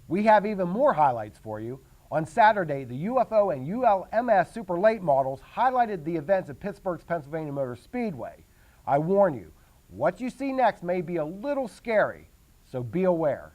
We have even more highlights for you. On Saturday, the UFO and ULMS Super Late models highlighted the events at Pittsburgh's Pennsylvania Motor Speedway. I warn you, what you see next may be a little scary, so be aware.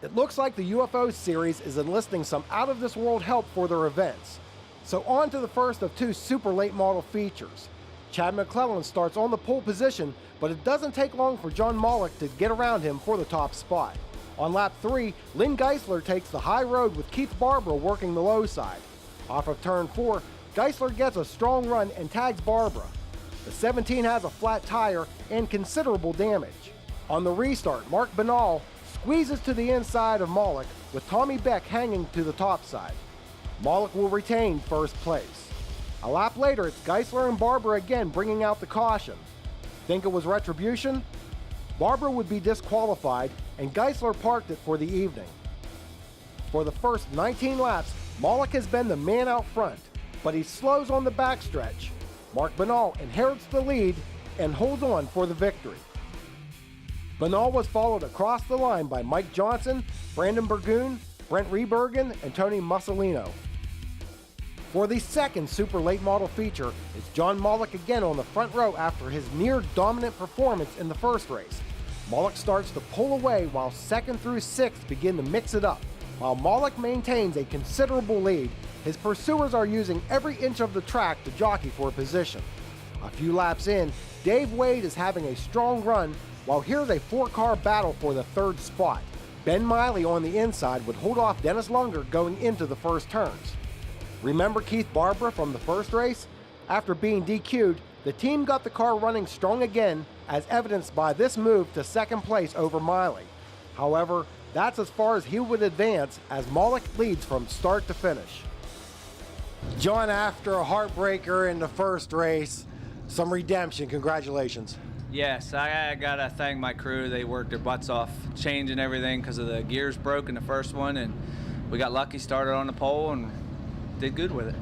It looks like the UFO series is enlisting some out-of-this-world help for their events. So on to the first of two super late model features. Chad McClellan starts on the pole position, but it doesn't take long for John Mollick to get around him for the top spot. On lap 3, Lynn Geisler takes the high road with Keith Barbara working the low side. Off of turn 4, Geisler gets a strong run and tags Barbara. The 17 has a flat tire and considerable damage. On the restart, Mark Banal squeezes to the inside of Mollick with Tommy Beck hanging to the top side. Mollick will retain first place. A lap later, it's Geisler and Barbara again bringing out the caution. Think it was retribution? Barbara would be disqualified, and Geisler parked it for the evening. For the first 19 laps, Mollick has been the man out front, but he slows on the backstretch. Mark Banal inherits the lead and holds on for the victory. Banal was followed across the line by Mike Johnson, Brandon Burgoon, Brent Rebergen, and Tony Mussolino. For the second super late model feature, it's John Mollick again on the front row after his near dominant performance in the first race. Mollick starts to pull away while 2nd through 6th begin to mix it up. While Mollick maintains a considerable lead, his pursuers are using every inch of the track to jockey for position. A few laps in, Dave Wade is having a strong run, while here's a 4-car battle for the 3rd spot. Ben Miley on the inside would hold off Dennis Lunger going into the first turns. Remember Keith Barbara from the first race? After being DQ'd, the team got the car running strong again, as evidenced by this move to 2nd place over Miley. However, that's as far as he would advance, as Mollick leads from start to finish. John, after a heartbreaker in the first race, some redemption. Congratulations. Yes, I gotta thank my crew. They worked their butts off changing everything because of the gears broke in the first one, and we got lucky, started on the pole, and did good with it.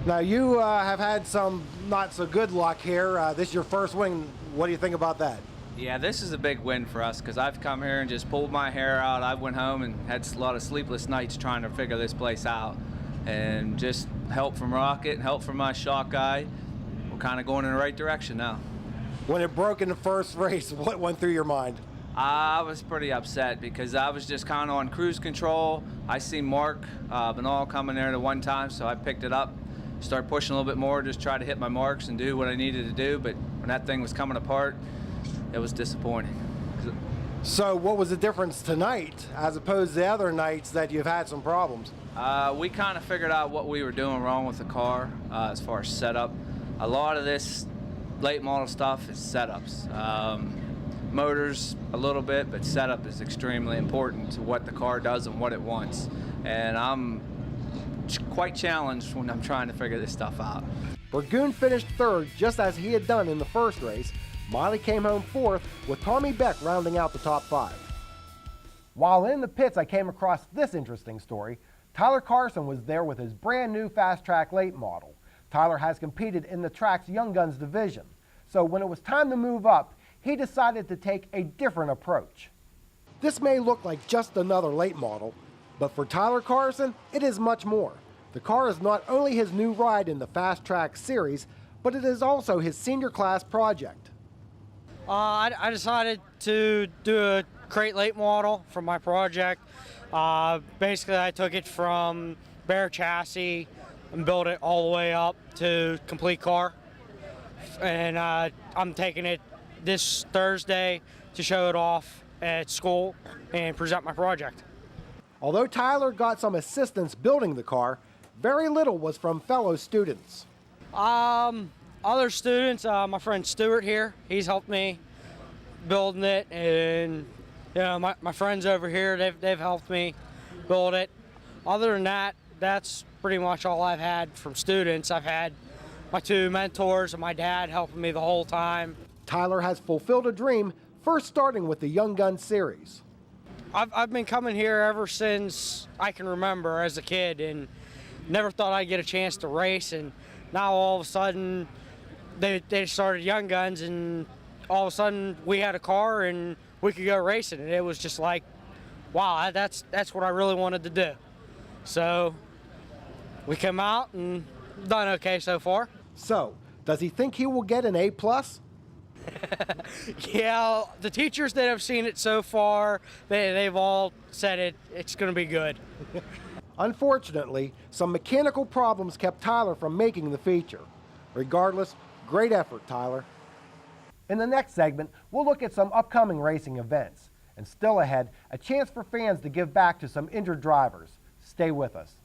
Now you have had some not so good luck here. This is your first win. What do you think about that? Yeah, this is a big win for us because I've come here and just pulled my hair out. I went home and had a lot of sleepless nights trying to figure this place out, and just help from Rocket and help from my shock guy. We're kind of going in the right direction now. When it broke in the first race, what went through your mind? I was pretty upset because I was just kind of on cruise control. I seen Mark Banal coming there the one time, so I picked it up, started pushing a little bit more, just try to hit my marks and do what I needed to do. But when that thing was coming apart, it was disappointing. So what was the difference tonight as opposed to the other nights that you've had some problems? We kind of figured out what we were doing wrong with the car as far as setup. A lot of this late model stuff is setups. Motors a little bit, but setup is extremely important to what the car does and what it wants. And I'm quite challenged when I'm trying to figure this stuff out. Burgoon finished 3rd just as he had done in the first race. Miley came home 4th with Tommy Beck rounding out the top 5. While in the pits, I came across this interesting story. Tyler Carson was there with his brand new Fast Track late model. Tyler has competed in the track's Young Guns division. So when it was time to move up, he decided to take a different approach. This may look like just another late model, but for Tyler Carson, it is much more. The car is not only his new ride in the Fast Track series, but it is also his senior class project. I decided to do a crate late model for my project. Basically, I took it from bare chassis and built it all the way up to complete car. And I'm taking it this Thursday to show it off at school and present my project. Although Tyler got some assistance building the car, very little was from fellow students. Other students, my friend Stuart here, he's helped me building it, and you know, my friends over here, they've helped me build it. Other than that, that's pretty much all I've had from students. I've had my 2 mentors and my dad helping me the whole time. Tyler has fulfilled a dream, first starting with the Young Gun series. I've been coming here ever since I can remember as a kid, and never thought I'd get a chance to race, and now all of a sudden they started Young Guns, and all of a sudden we had a car and we could go racing, and it was just like, wow, that's what I really wanted to do. So we come out and done okay so far. So, does he think he will get an A+? Yeah, the teachers that have seen it so far, they've all said it's going to be good. Unfortunately, some mechanical problems kept Tyler from making the feature. Regardless, great effort, Tyler. In the next segment, we'll look at some upcoming racing events. And still ahead, a chance for fans to give back to some injured drivers. Stay with us.